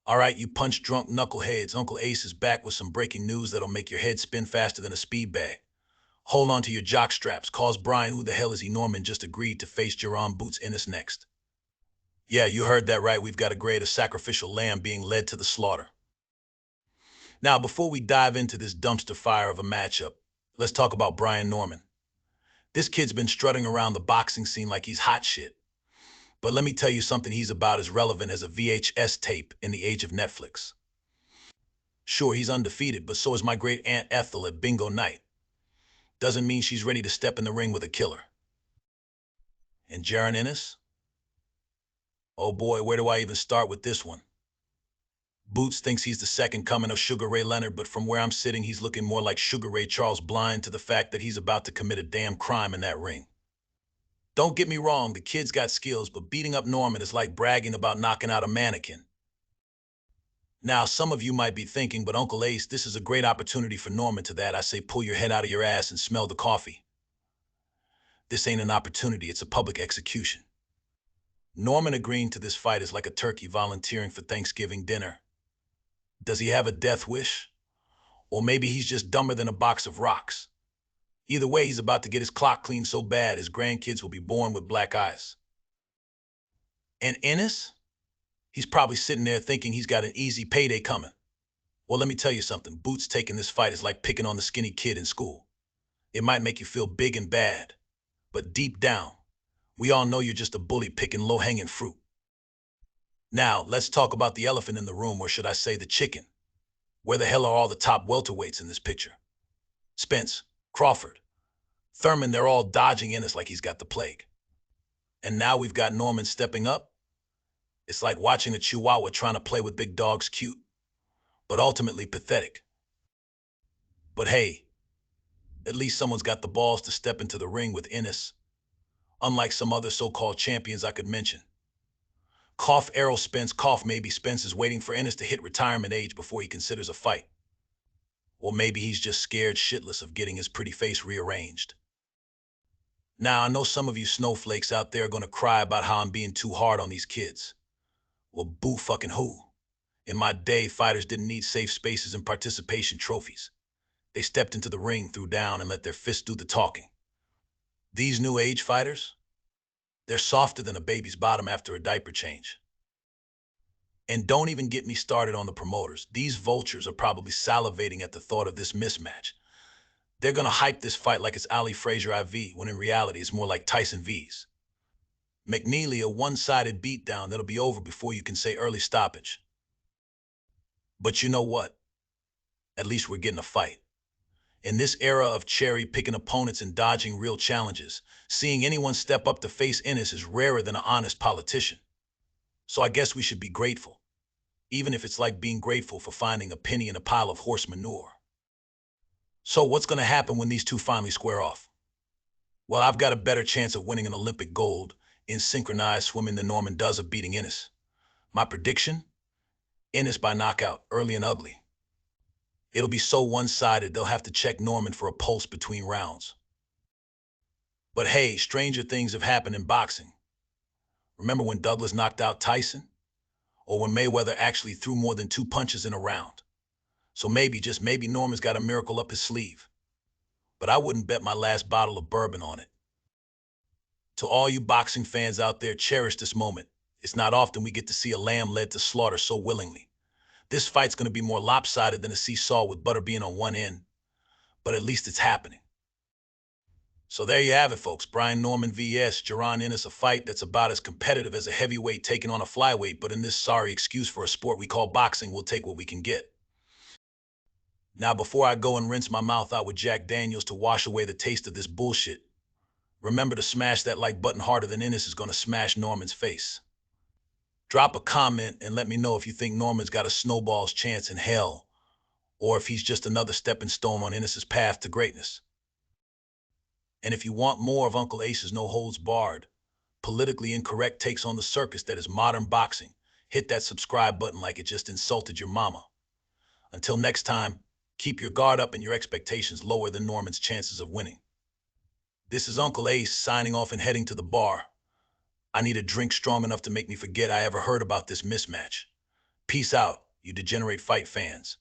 All right, you punch-drunk knuckleheads, Uncle Ace is back with some breaking news that'll make your head spin faster than a speed bag. Hold on to your jock straps, cause Brian, who the hell is he, Norman, just agreed to face Jaron Boots Ennis next. Yeah, you heard that right, we've got a grade of sacrificial lamb being led to the slaughter. Now, before we dive into this dumpster fire of a matchup, let's talk about Brian Norman. This kid's been strutting around the boxing scene like he's hot shit. But let me tell you something he's about as relevant as a VHS tape in the age of Netflix. Sure, he's undefeated, but so is my great Aunt Ethel at bingo night. Doesn't mean she's ready to step in the ring with a killer. And Jaron Ennis? Oh boy, where do I even start with this one? Boots thinks he's the second coming of Sugar Ray Leonard, but from where I'm sitting, he's looking more like Sugar Ray Charles, blind to the fact that he's about to commit a damn crime in that ring. Don't get me wrong, the kid's got skills, but beating up Norman is like bragging about knocking out a mannequin. Now, some of you might be thinking, but Uncle Ace, this is a great opportunity for Norman. To that, I say pull your head out of your ass and smell the coffee. This ain't an opportunity, it's a public execution. Norman agreeing to this fight is like a turkey volunteering for Thanksgiving dinner. Does he have a death wish? Or maybe he's just dumber than a box of rocks. Either way, he's about to get his clock cleaned so bad his grandkids will be born with black eyes. And Ennis? He's probably sitting there thinking he's got an easy payday coming. Well, let me tell you something. Boots taking this fight is like picking on the skinny kid in school. It might make you feel big and bad, but deep down, we all know you're just a bully picking low-hanging fruit. Now, let's talk about the elephant in the room, or should I say the chicken. Where the hell are all the top welterweights in this picture? Spence, Crawford, Thurman, they're all dodging Ennis like he's got the plague. And now we've got Norman stepping up. It's like watching a chihuahua trying to play with big dogs, cute, but ultimately pathetic. But hey, at least someone's got the balls to step into the ring with Ennis, unlike some other so-called champions I could mention. Cough Errol Spence, cough maybe Spence is waiting for Ennis to hit retirement age before he considers a fight. Or maybe he's just scared shitless of getting his pretty face rearranged. Now, I know some of you snowflakes out there are gonna cry about how I'm being too hard on these kids. Well, boo fucking who? In my day, fighters didn't need safe spaces and participation trophies. They stepped into the ring, threw down, and let their fists do the talking. These new age fighters? They're softer than a baby's bottom after a diaper change. And don't even get me started on the promoters. These vultures are probably salivating at the thought of this mismatch. They're gonna hype this fight like it's Ali Frazier IV, when in reality it's more like Tyson V's. McNeely, a one-sided beatdown that'll be over before you can say early stoppage. But you know what? At least we're getting a fight. In this era of cherry-picking opponents and dodging real challenges, seeing anyone step up to face Ennis is rarer than an honest politician. So I guess we should be grateful, even if it's like being grateful for finding a penny in a pile of horse manure. So what's going to happen when these two finally square off? Well, I've got a better chance of winning an Olympic gold in synchronized swimming than Norman does of beating Ennis. My prediction? Ennis by knockout, early and ugly. It'll be so one-sided they'll have to check Norman for a pulse between rounds. But hey, stranger things have happened in boxing. Remember when Douglas knocked out Tyson? Or when Mayweather actually threw more than 2 punches in a round? So maybe, just maybe, Norman's got a miracle up his sleeve. But I wouldn't bet my last bottle of bourbon on it. To all you boxing fans out there, cherish this moment. It's not often we get to see a lamb led to slaughter so willingly. This fight's going to be more lopsided than a seesaw with butter being on one end, but at least it's happening. So there you have it, folks. Brian Norman vs. Jaron Ennis, a fight that's about as competitive as a heavyweight taking on a flyweight, but in this sorry excuse for a sport we call boxing, we'll take what we can get. Now, before I go and rinse my mouth out with Jack Daniels to wash away the taste of this bullshit, remember to smash that like button harder than Ennis is going to smash Norman's face. Drop a comment and let me know if you think Norman's got a snowball's chance in hell, or if he's just another stepping stone on Ennis's path to greatness. And if you want more of Uncle Ace's no-holds-barred, politically incorrect takes on the circus that is modern boxing, hit that subscribe button like it just insulted your mama. Until next time, keep your guard up and your expectations lower than Norman's chances of winning. This is Uncle Ace signing off and heading to the bar. I need a drink strong enough to make me forget I ever heard about this mismatch. Peace out, you degenerate fight fans.